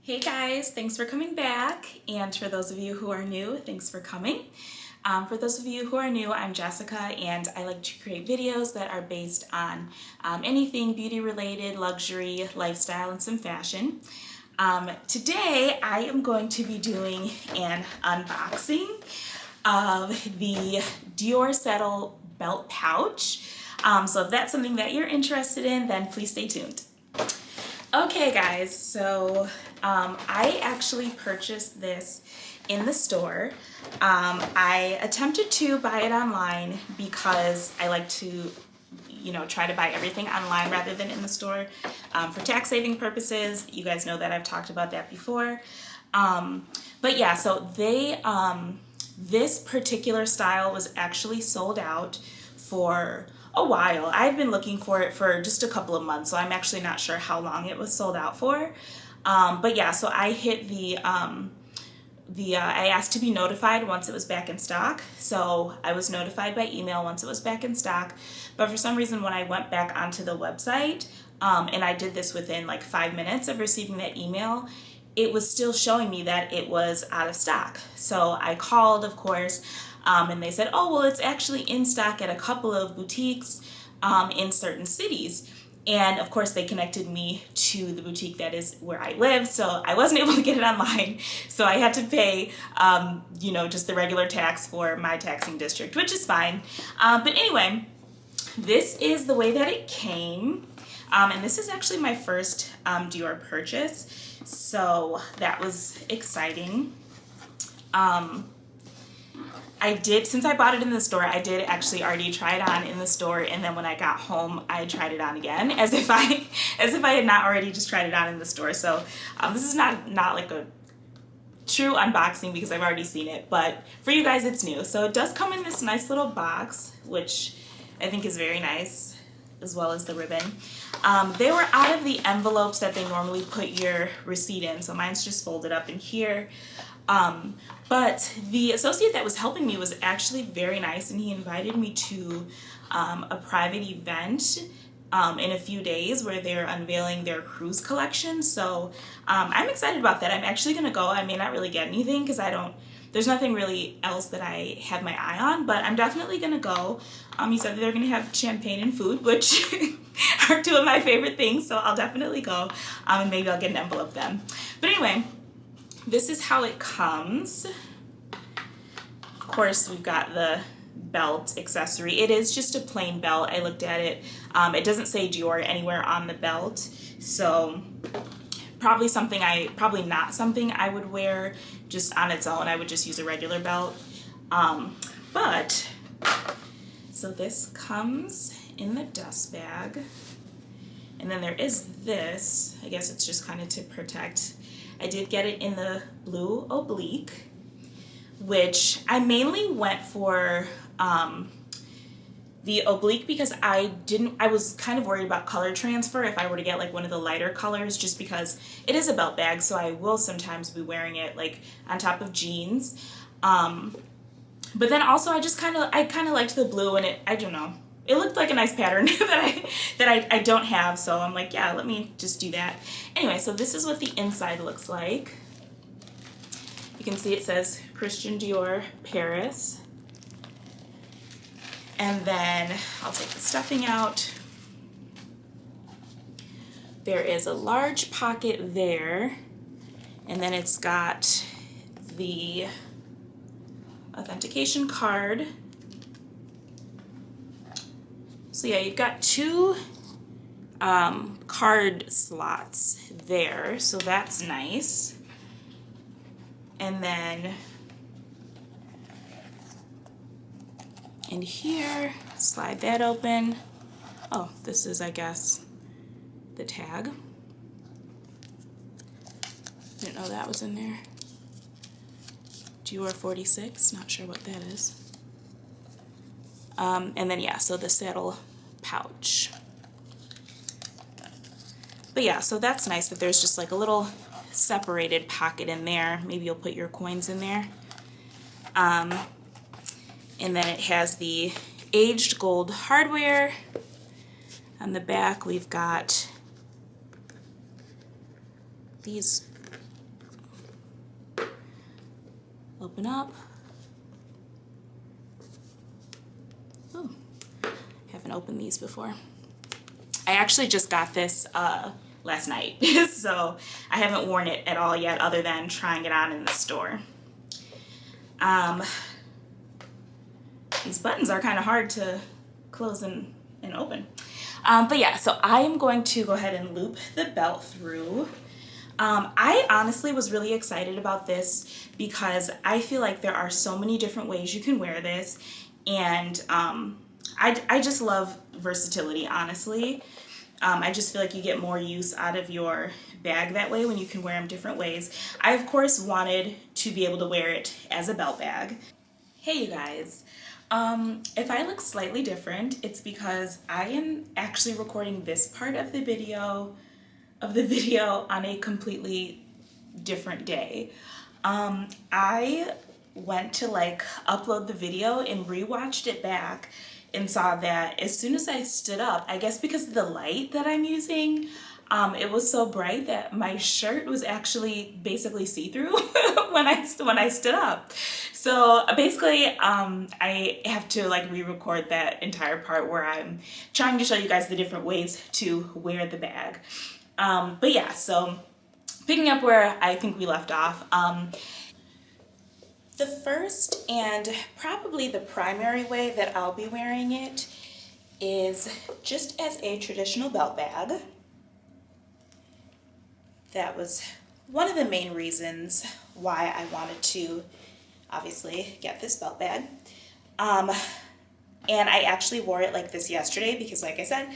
Hey guys, thanks for coming back, and for those of you who are new, thanks for coming. For those of you who are new, I'm Jessica, and I like to create videos that are based on anything beauty related, luxury, lifestyle, and some fashion. Today I am going to be doing an unboxing of the Dior Saddle Belt Pouch. So if that's something that you're interested in, then please stay tuned. Okay guys, so I actually purchased this in the store. I attempted to buy it online because I like to, try to buy everything online rather than in the store for tax saving purposes. You guys know that I've talked about that before. But yeah, so this particular style was actually sold out for a while. I've been looking for it for just a couple of months, so I'm actually not sure how long it was sold out for. But yeah, so I hit I asked to be notified once it was back in stock. So I was notified by email once it was back in stock. But for some reason, when I went back onto the website, and I did this within like 5 minutes of receiving that email, it was still showing me that it was out of stock. So I called, of course, and they said, oh, well, it's actually in stock at a couple of boutiques in certain cities. And of course, they connected me to the boutique that is where I live, so I wasn't able to get it online. So I had to pay, just the regular tax for my taxing district, which is fine. But anyway, this is the way that it came. And this is actually my first Dior purchase, so that was exciting. Since I bought it in the store, I did actually already try it on in the store, and then when I got home, I tried it on again, as if I had not already just tried it on in the store. So this is not like a true unboxing because I've already seen it, but for you guys, it's new. So it does come in this nice little box, which I think is very nice, as well as the ribbon. They were out of the envelopes that they normally put your receipt in, so mine's just folded up in here. But the associate that was helping me was actually very nice, and he invited me to a private event in a few days where they're unveiling their cruise collection. So I'm excited about that. I'm actually going to go. I may not really get anything because there's nothing really else that I have my eye on, but I'm definitely going to go. He said they're going to have champagne and food, which are two of my favorite things, so I'll definitely go, and maybe I'll get an envelope then. But anyway, this is how it comes. Of course, we've got the belt accessory. It is just a plain belt. I looked at it. It doesn't say Dior anywhere on the belt, so probably not something I would wear just on its own. I would just use a regular belt. So this comes in the dust bag. And then there is this. I guess it's just kind of to protect. I did get it in the blue oblique, which I mainly went for the oblique because I was kind of worried about color transfer if I were to get like one of the lighter colors, just because it is a belt bag, so I will sometimes be wearing it like on top of jeans. But then also I kind of liked the blue, and I don't know. It looked like a nice pattern that I don't have, so I'm like, yeah, let me just do that. Anyway, so this is what the inside looks like. You can see it says Christian Dior Paris. And then I'll take the stuffing out. There is a large pocket there, and then it's got the authentication card. So yeah, you've got two card slots there, so that's nice. And then in here, slide that open. Oh, this is, I guess, the tag. Didn't know that was in there. Dior 46, not sure what that is. And then yeah, so the saddle pouch. But yeah, so that's nice that there's just like a little separated pocket in there. Maybe you'll put your coins in there. And then it has the aged gold hardware. On the back we've got these open up. Oh, haven't opened these before. I actually just got this last night, so I haven't worn it at all yet other than trying it on in the store. These buttons are kind of hard to close and open. But yeah, so I am going to go ahead and loop the belt through. I honestly was really excited about this because I feel like there are so many different ways you can wear this, and I just love versatility, honestly. I just feel like you get more use out of your bag that way when you can wear them different ways. I, of course, wanted to be able to wear it as a belt bag. Hey, you guys. If I look slightly different, it's because I am actually recording this part of the video on a completely different day. I went to like upload the video and rewatched it back and saw that as soon as I stood up, I guess because of the light that I'm using, it was so bright that my shirt was actually basically see-through when I stood up. So basically, I have to like re-record that entire part where I'm trying to show you guys the different ways to wear the bag. But yeah, so picking up where I think we left off, the first and probably the primary way that I'll be wearing it is just as a traditional belt bag. That was one of the main reasons why I wanted to obviously get this belt bag. And I actually wore it like this yesterday because, like I said,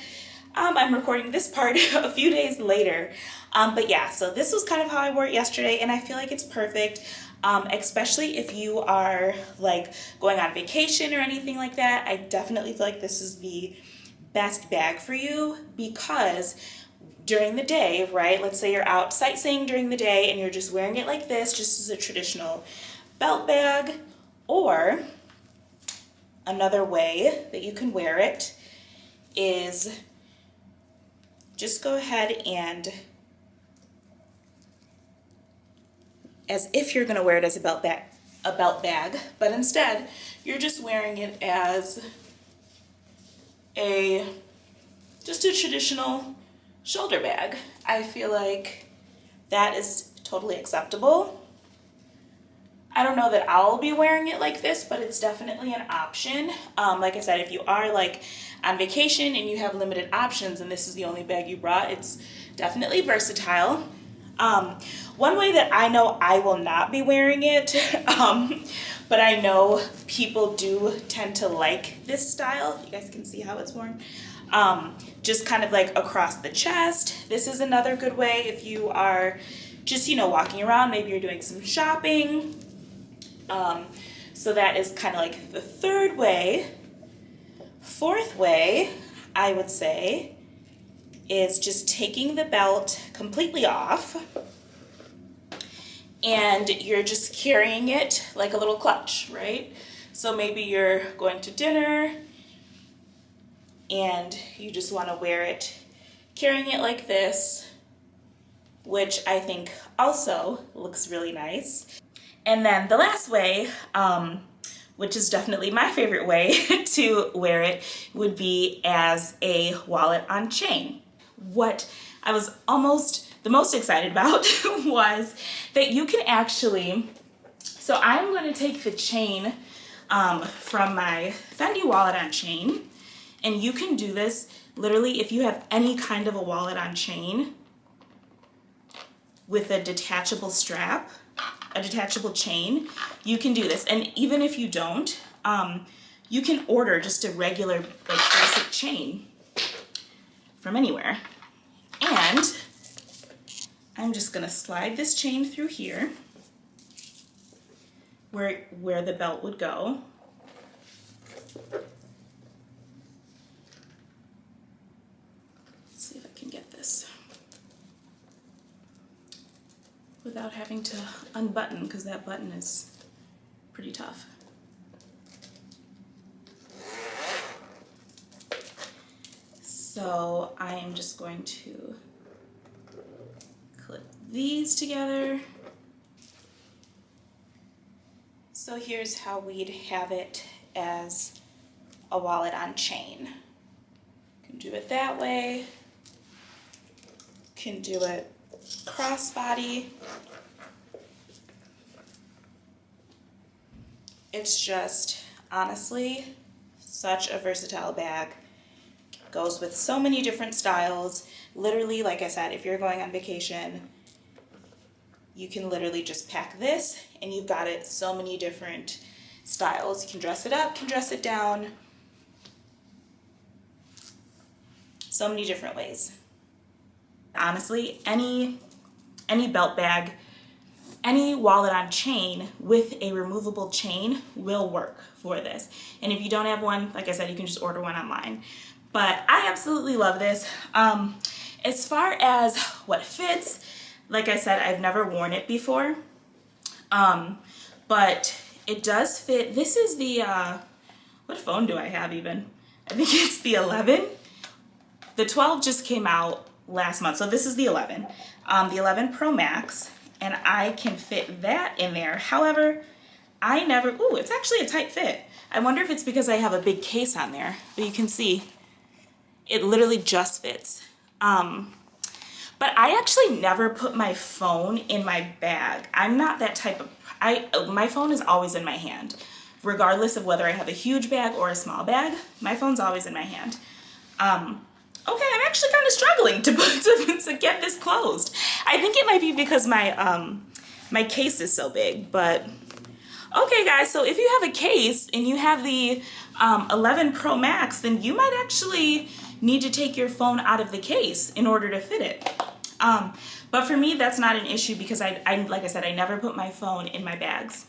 I'm recording this part a few days later. But yeah, so this was kind of how I wore it yesterday, and I feel like it's perfect, especially if you are like going on vacation or anything like that. I definitely feel like this is the best bag for you because during the day, right? Let's say you're out sightseeing during the day and you're just wearing it like this, just as a traditional belt bag, or another way that you can wear it is just go ahead and, as if you're going to wear it as a belt bag, but instead you're just wearing it as just a traditional shoulder bag. I feel like that is totally acceptable. I don't know that I'll be wearing it like this, but it's definitely an option. Like I said, if you are like on vacation and you have limited options and this is the only bag you brought, it's definitely versatile. One way that I know I will not be wearing it, but I know people do tend to like this style. You guys can see how it's worn. Just kind of like across the chest. This is another good way if you are just, walking around, maybe you're doing some shopping. So that is kind of like the third way. Fourth way, I would say, is just taking the belt completely off and you're just carrying it like a little clutch, right? So maybe you're going to dinner and you just want to wear it carrying it like this, which I think also looks really nice. And then the last way, which is definitely my favorite way to wear it, would be as a wallet on chain. What I was almost the most excited about was that you can actually, so I'm going to take the chain from my Fendi wallet on chain, and you can do this literally if you have any kind of a wallet on chain with a detachable strap, a detachable chain, you can do this. And even if you don't, you can order just a regular like basic chain from anywhere. And I'm just gonna slide this chain through here where the belt would go. Let's see if I can get this without having to unbutton, because that button is pretty tough. So I am just going to clip these together. So here's how we'd have it as a wallet on chain. Can do it that way, can do it crossbody. It's just, honestly, such a versatile bag. Goes with so many different styles. Literally, like I said, if you're going on vacation, you can literally just pack this and you've got it so many different styles. You can dress it up, can dress it down. So many different ways. Honestly, any belt bag, any wallet on chain with a removable chain will work for this. And if you don't have one, like I said, you can just order one online. But I absolutely love this. As far as what fits, like I said, I've never worn it before. But it does fit. This is the, what phone do I have even? I think it's the 11. The 12 just came out last month, so this is the 11. The 11 Pro Max, and I can fit that in there. However, I never, ooh, it's actually a tight fit. I wonder if it's because I have a big case on there, but you can see it literally just fits. But I actually never put my phone in my bag. I'm not that type of, my phone is always in my hand. Regardless of whether I have a huge bag or a small bag, my phone's always in my hand. Okay, I'm actually kind of struggling to get this closed. I think it might be because my my case is so big, but okay guys, so if you have a case and you have the 11 Pro Max, then you might actually need to take your phone out of the case in order to fit it. But for me, that's not an issue because I like I said, I never put my phone in my bags.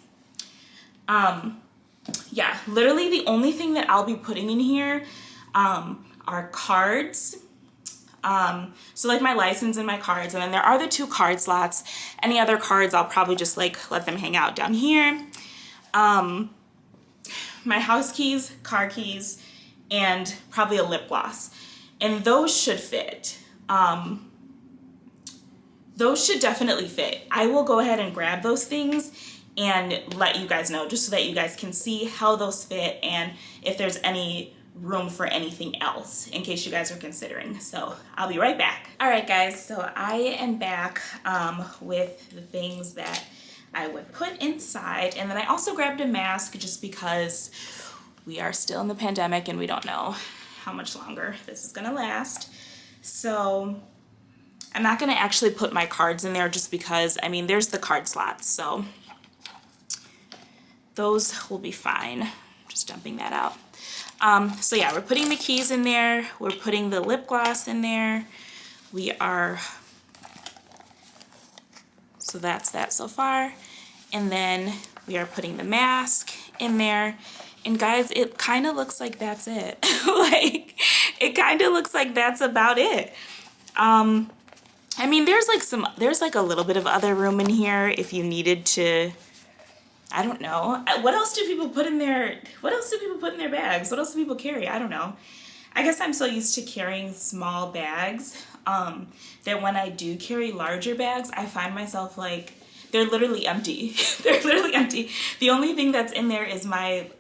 Yeah, literally the only thing that I'll be putting in here are cards. So like my license and my cards, and then there are the 2 card slots. Any other cards, I'll probably just like let them hang out down here. My house keys, car keys, and probably a lip gloss. And those should fit. Those should definitely fit. I will go ahead and grab those things and let you guys know, just so that you guys can see how those fit and if there's any room for anything else in case you guys are considering. So I'll be right back. All right guys, so I am back with the things that I would put inside, and then I also grabbed a mask just because we are still in the pandemic and we don't know how much longer this is gonna last. So I'm not gonna actually put my cards in there just because, I mean, there's the card slots, so those will be fine. Just dumping that out. So yeah, we're putting the keys in there. We're putting the lip gloss in there. We are, so that's that so far. And then we are putting the mask in there. And guys, it kind of looks like that's it. Like, it kind of looks like that's about it. I mean, there's like a little bit of other room in here if you needed to, I don't know. What else do people put in their, what else do people put in their bags? What else do people carry? I don't know. I guess I'm so used to carrying small bags that when I do carry larger bags, I find myself like, they're literally empty. They're literally empty. The only thing that's in there is my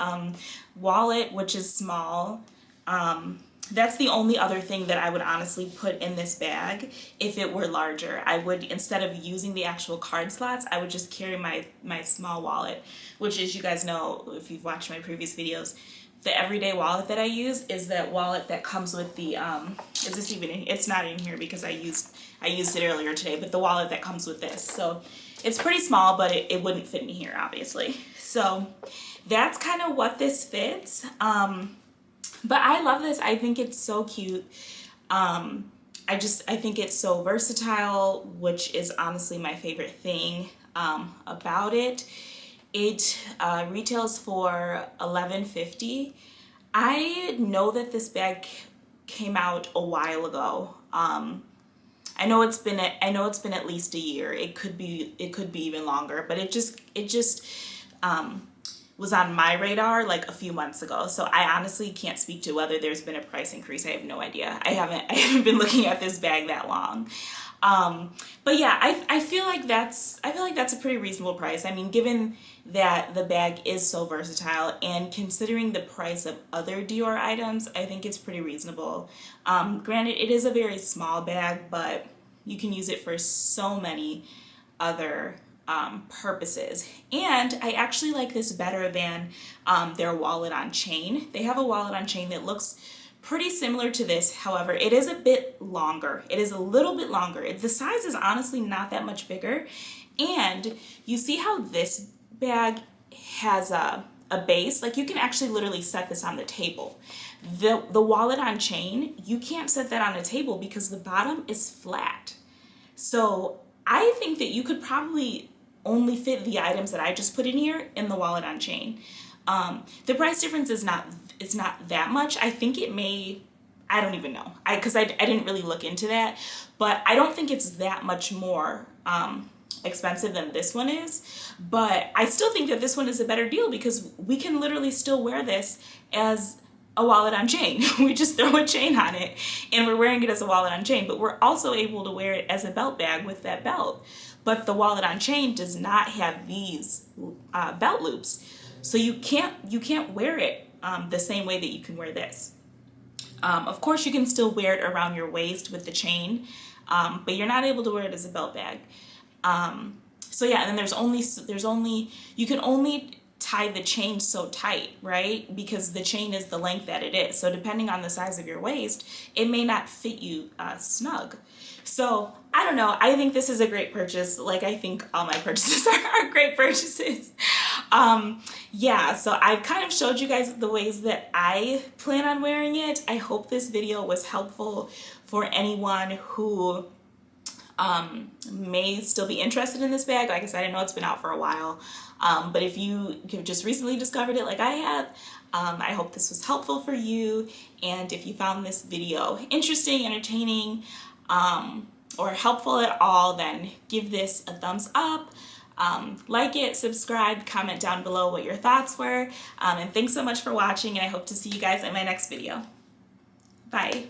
wallet, which is small. That's the only other thing that I would honestly put in this bag if it were larger. I would, instead of using the actual card slots, I would just carry my small wallet, which, as you guys know, if you've watched my previous videos, the everyday wallet that I use is that wallet that comes with the, is this even in, it's not in here because I used it earlier today, but the wallet that comes with this. So it's pretty small, but it wouldn't fit me here, obviously. So that's kind of what this fits. But I love this. I think it's so cute. I think it's so versatile, which is honestly my favorite thing about it. It retails for $11.50. I know that this bag came out a while ago. I know it's been at least a year. It could be even longer, but it just was on my radar like a few months ago. So I honestly can't speak to whether there's been a price increase. I have no idea. I haven't been looking at this bag that long. But yeah, I feel like that's a pretty reasonable price. I mean, given that the bag is so versatile and considering the price of other Dior items, I think it's pretty reasonable. Granted, it is a very small bag, but you can use it for so many other purposes. And I actually like this better than their wallet on chain. They have a wallet on chain that looks pretty similar to this. However, it is a bit longer. It is a little bit longer. The size is honestly not that much bigger. And you see how this bag has a base? Like, you can actually literally set this on the table. The wallet on chain, you can't set that on a table because the bottom is flat. So I think that you could probably only fit the items that I just put in here in the wallet on chain. The price difference is not that much. I think it may, I don't even know, because I didn't really look into that, but I don't think it's that much more expensive than this one is. But I still think that this one is a better deal because we can literally still wear this as a wallet on chain. We just throw a chain on it and we're wearing it as a wallet on chain, but we're also able to wear it as a belt bag with that belt. But the wallet on chain does not have these belt loops. So you can't wear it the same way that you can wear this. Of course, you can still wear it around your waist with the chain, but you're not able to wear it as a belt bag. So yeah, and then you can only tie the chain so tight, right? Because the chain is the length that it is. So depending on the size of your waist, it may not fit you snug. So I don't know. I think this is a great purchase. Like, I think all my purchases are great purchases. Yeah, so I've kind of showed you guys the ways that I plan on wearing it. I hope this video was helpful for anyone who may still be interested in this bag. Like I said, I know it's been out for a while, but if you have just recently discovered it like I have, I hope this was helpful for you. And if you found this video interesting, entertaining, or helpful at all, then give this a thumbs up. Like it, subscribe, comment down below what your thoughts were, and thanks so much for watching, and I hope to see you guys in my next video. Bye.